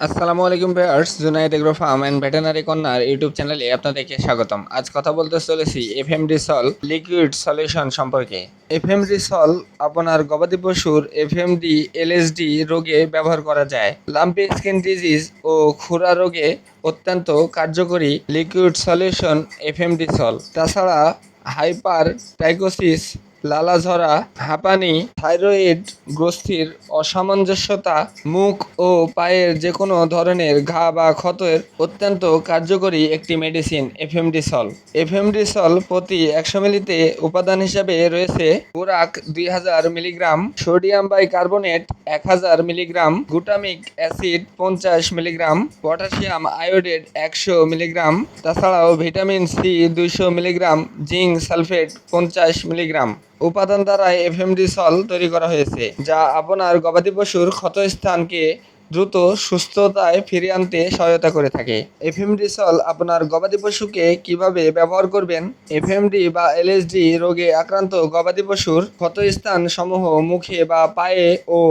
আসসালামু আলাইকুম viewers, Junaid agro farm and veterinary corner YouTube চ্যানেলে আপনাদেরকে স্বাগতম। আজ কথা বলতে চলেছি এফএমডি সল লিকুইড সলিউশন সম্পর্কে। এফএমডি সল আপনার গবাদি পশুর এফএমডি এলএসডি রোগে ব্যবহার করা যায়। লাম্পি স্কিন ডিজিজ ও খুরা রোগে অত্যন্ত কার্যকরী লিকুইড সলিউশন এফএমডি সল। তাছাড়া হাইপার টাইকোসিস, লালাঝরা, হাঁপানি, থাইরয়েড গ্রন্থির অসামঞ্জস্যতা, মুখ ও পায়ের যে কোনো ধরনের ঘা বা ক্ষতের অত্যন্ত কার্যকরী একটি medicine FMD Sol. FMD Sol প্রতি 100 মিলিতে উপাদান হিসাবে রয়েছে borax 2000 milligram, sodium bicarbonate 1000 milligram, glutamic acid 50 milligram, potassium iodate 100 milligram, তাছাড়াও vitamin C 200 milligram, zinc sulphate 50 milligram উপাদান দ্বারা এফএমডি সল তৈরি করা হয়েছে, যা আপনার গবাদি পশুর ক্ষতস্থানকে দ্রুত সুস্থতায় ফিরিয়ে আনতে সহায়তা করে থাকে। এফএমডি সল আপনার গবাদি পশুকে কিভাবে ব্যবহার করবেন? এফএমডি বা এলএসডি রোগে আক্রান্ত গবাদি পশুর ক্ষতস্থান সমূহ মুখে বা পায়ে ও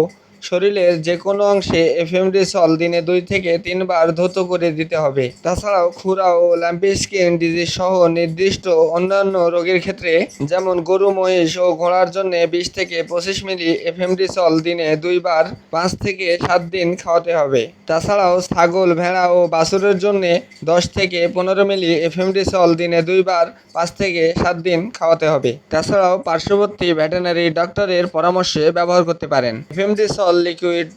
শরীরের যে কোনো অংশে এফএমডি সল দিনে 2 থেকে 3 বার ধৌত করে দিতে হবে। তাছাড়াও খুরা ও ল্যাম্পি স্কিন ডিজিজ সহ নির্দিষ্ট অন্যান্য রোগের ক্ষেত্রে, যেমন গরু, মহিষ ও ঘোড়ার জন্য 20 থেকে 25 মিলি এফএমডি সল দিনে 2 বার 5 থেকে 7 দিন খাওয়াতে হবে। তাছাড়াও ছাগল, ভেড়া ও বাছুরের জন্য 10 থেকে 15 মিলি এফএমডি সল দিনে 2 বার 5 থেকে 7 দিন খাওয়াতে হবে। তাছাড়াও পার্শ্ববর্তী ভেটেরিনারি ডক্টরের পরামর্শে ব্যবহার করতে পারেন। এফএমডি সল লিকুইড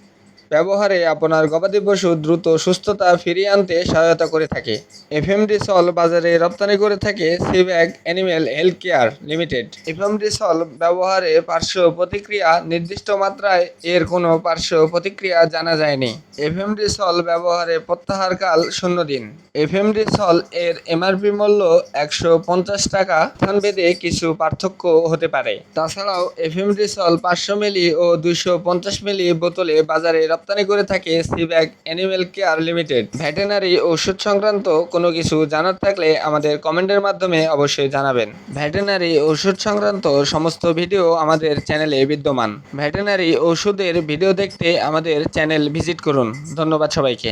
ব্যবহারে আপনার গবাদি পশু দ্রুত সুস্থতা ফিরিয়ে আনতে সহায়তা করে থাকে। এফএমডি সল বাজারে রপ্তানি করে থাকে Sebag animal health care limited. FMD Sol ব্যবহারে পার্শ্ব প্রতিক্রিয়া নির্দিষ্ট মাত্রায় এর কোনো পার্শ্ব প্রতিক্রিয়া জানা যায়নি। এফএমডি সল ব্যবহারে প্রত্যাহারকাল 0 দিন। এফএমডি সল এর এমআরপি মূল্য 150 টাকা, স্থানভেদে কিছু পার্থক্য হতে পারে। তাছাড়াও এফএমডি সল 500 মিলি ও 250 মিলি বোতলে বাজারে রপ্তানি করে থাকে Sebag animal care limited. Veterinary ওষুধ সংক্রান্ত কোনো কিছু জানার থাকলে আমাদের কমেন্টের মাধ্যমে অবশ্যই জানাবেন। ভেটেরিনারি ওষুধ সংক্রান্ত সমস্ত ভিডিও আমাদের চ্যানেলে বিদ্যমান। ভেটেরিনারি ওষুধের ভিডিও দেখতে আমাদের চ্যানেল ভিজিট করুন। ধন্যবাদ সবাইকে।